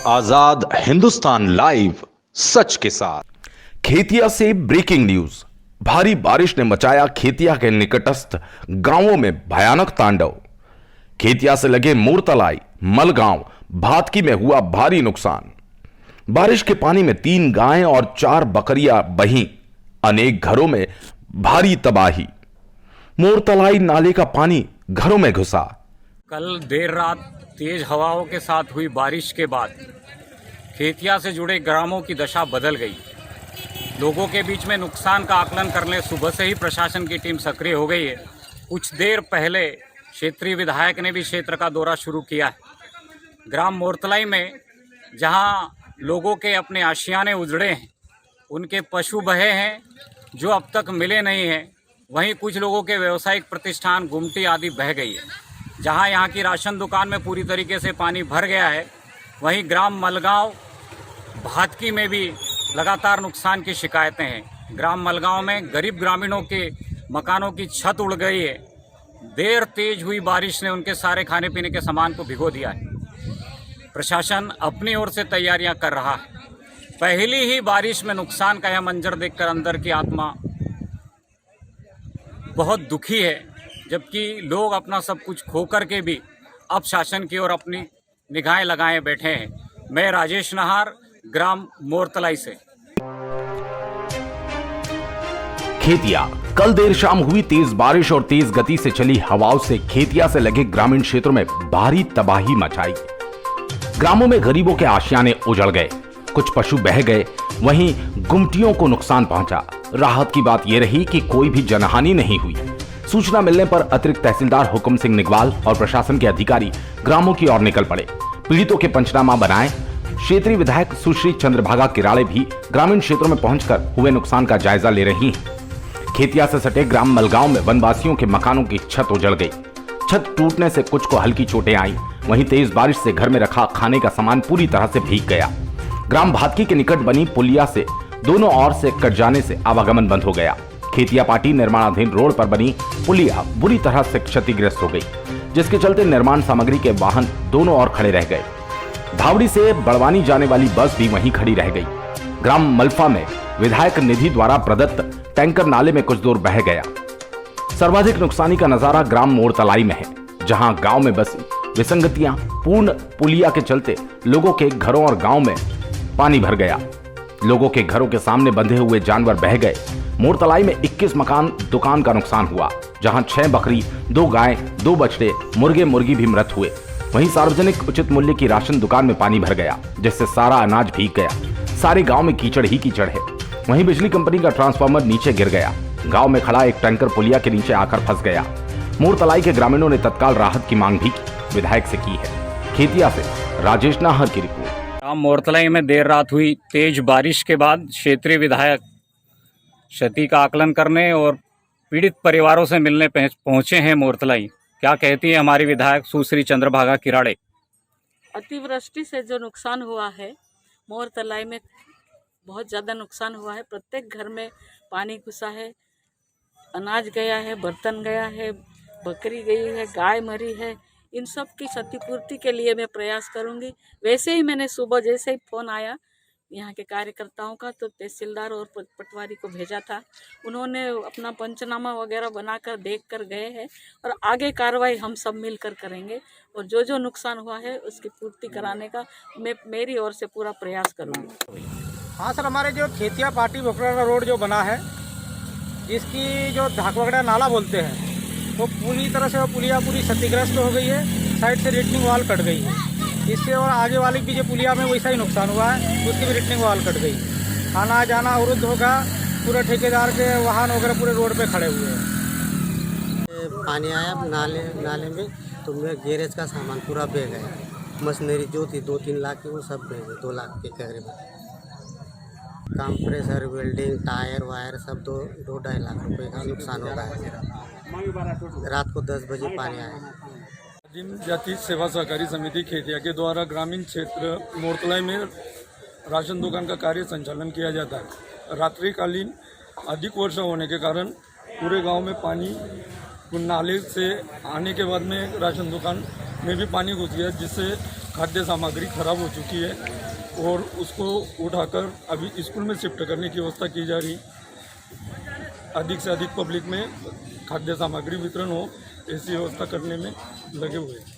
आजाद Hindustan live, सच के साथ। खेतिया से ब्रेकिंग न्यूज। भारी बारिश ने मचाया खेतिया के निकटस्थ गांवों में भयानक तांडव। खेतिया से लगे मोरतलाई, मलगांव, भातकी में हुआ भारी नुकसान। बारिश के पानी में 3 गायें और 4 बकरियां बहीं। अनेक घरों में भारी तबाही। मोरतलाई नाले का पानी घरों में घुसा। कल देर रात तेज हवाओं के साथ हुई बारिश के बाद खेतिया से जुड़े ग्रामों की दशा बदल गई। लोगों के बीच में नुकसान का आकलन करने सुबह से ही प्रशासन की टीम सक्रिय हो गई है। कुछ देर पहले क्षेत्रीय विधायक ने भी क्षेत्र का दौरा शुरू किया है। ग्राम मोरतलाई में जहां लोगों के अपने आशियाने उजड़े हैं, उनके पशु बहे हैं जो अब तक मिले नहीं हैं, वहीं कुछ लोगों के व्यावसायिक प्रतिष्ठान, गुमटी आदि बह गई है। जहां यहां की राशन दुकान में पूरी तरीके से पानी भर गया है, वहीं ग्राम मलगांव, भातकी में भी लगातार नुकसान की शिकायतें हैं। ग्राम मलगांव में गरीब ग्रामीणों के मकानों की छत उड़ गई है। देर तेज हुई बारिश ने उनके सारे खाने पीने के सामान को भिगो दिया है। प्रशासन अपनी ओर से तैयारियां कर रहा है। पहली ही बारिश में नुकसान का यह मंजर देखकर अंदर की आत्मा बहुत दुखी है, जबकि लोग अपना सब कुछ खोकर के भी अब शासन की ओर अपनी निगाहें लगाए बैठे हैं। मैं राजेश नहार, ग्राम मोरतलाई से। खेतिया। कल देर शाम हुई तेज बारिश और तेज गति से चली हवाओं से खेतिया से लगे ग्रामीण क्षेत्रों में भारी तबाही मचाई। ग्रामों में गरीबों के आशियाने उजड़ गए, कुछ पशु बह गए, वहीं गुमटियों को नुकसान पहुंचा। राहत की बात यह रही कि कोई भी जनहानि नहीं हुई। सूचना मिलने पर अतिरिक्त तहसीलदार हुक्म सिंह निगवाल और प्रशासन के अधिकारी ग्रामों की ओर निकल पड़े। पीड़ितों के पंचनामा बनाए। क्षेत्रीय विधायक सुश्री चंद्रभागा किराड़े भी ग्रामीण क्षेत्रों में पहुंचकर हुए नुकसान का जायजा ले रही हैं। खेतिया से सटे ग्राम मलगांव में वनवासियों के मकानों की छत उजड़ गई। छत टूटने से कुछ को हल्की चोटें आई। वहीं तेज बारिश से घर में रखा खाने का सामान पूरी तरह से भीग गया। ग्राम भातकी के निकट बनी पुलिया से दोनों ओर से कट जाने से आवागमन बंद हो गया। खेतिया पाटी निर्माणाधीन रोड पर बनी पुलिया बुरी तरह से क्षतिग्रस्त हो गई, जिसके चलते निर्माण सामग्री के वाहन दोनों ओर खड़े रह गए। धावड़ी से बड़वानी जाने वाली बस भी वहीं खड़ी रह गई। ग्राम मलफा में विधायक निधि द्वारा प्रदत्त टैंकर नाले में कुछ दूर बह गया। सर्वाधिक नुकसानी का नजारा ग्राम मोरतलाई में है, जहां गांव में बसी विसंगतियां पूर्ण पुलिया के चलते लोगों के घरों और गांव में पानी भर गया। लोगों के घरों के सामने बंधे हुए जानवर बह गए। मोरतलाई में 21 मकान दुकान का नुकसान हुआ, जहां 6 बकरी, 2 गाय, 2 बछड़े, मुर्गे मुर्गी भी मृत हुए। वहीं सार्वजनिक उचित मूल्य की राशन दुकान में पानी भर गया, जिससे सारा अनाज भीग गया। सारे गांव में कीचड़ ही कीचड़ है। वहीं बिजली कंपनी का ट्रांसफार्मर नीचे गिर गया। गांव में खड़ा एक टैंकर पुलिया के नीचे आकर फंस गया। मोरतलाई के ग्रामीणों ने तत्काल राहत की मांग भी विधायक से की है। खेतिया से राजेश नाहर की रिपोर्ट। ग्राम मोरतलाई में देर रात हुई तेज बारिश के बाद क्षेत्रीय विधायक क्षति का आकलन करने और पीड़ित परिवारों से मिलने पहुंचे हैं मोरतलाई। क्या कहती है हमारी विधायक सुश्री चंद्रभागा किराड़े? अतिवृष्टि से जो नुकसान हुआ है, मोरतलाई में बहुत ज़्यादा नुकसान हुआ है। प्रत्येक घर में पानी घुसा है, अनाज गया है, बर्तन गया है, बकरी गई है, गाय मरी है। इन सब की क्षतिपूर्ति के लिए मैं प्रयास करूंगी। वैसे ही मैंने सुबह जैसे ही फ़ोन आया यहाँ के कार्यकर्ताओं का, तो तहसीलदार और पटवारी को भेजा था। उन्होंने अपना पंचनामा वगैरह बनाकर देख कर गए हैं और आगे कार्रवाई हम सब मिलकर करेंगे और जो जो नुकसान हुआ है उसकी पूर्ति कराने का मैं मेरी ओर से पूरा प्रयास करूँगी। हाँ सर, हमारे जो खेतिया पाटी भोकरा रोड जो बना है, इसकी जो धाकवगड़ा नाला बोलते हैं, वो पूरी तरह से पुलिया पूरी क्षतिग्रस्त हो गई है। साइड से रिटनिंग वाल कट गई है। इससे और आगे वाली भी जो पुलिया में वैसा ही नुकसान हुआ है, उसकी भी रिटनिंग वाल कट गई। आना जाना अवरुद्ध होगा। पूरे ठेकेदार के वाहन वगैरह पूरे रोड पे खड़े हुए हैं। पानी आया नाले में, तो मेरे गैरेज का सामान पूरा बह गया। मशीनरी जो थी 2-3 लाख की, वो सब बह गई। 2 लाख के करीब। कंप्रेसर, वेल्डिंग, टायर वायर सब 2-2.5 लाख रुपए का नुकसान हो गया। रात को 10 बजे पानी आया। आदिम जाति सेवा सहकारी समिति खेतिया के द्वारा ग्रामीण क्षेत्र मोरतलाई में राशन दुकान का कार्य संचालन किया जाता है। रात्रिकालीन अधिक वर्षा होने के कारण पूरे गांव में पानी नाले से आने के बाद में राशन दुकान में भी पानी घुस गया, जिससे खाद्य सामग्री खराब हो चुकी है और उसको उठाकर अभी स्कूल में शिफ्ट करने की व्यवस्था की जा रही। अधिक से अधिक पब्लिक में खाद्य सामग्री वितरण हो ऐसी व्यवस्था करने में लगे हुए हैं।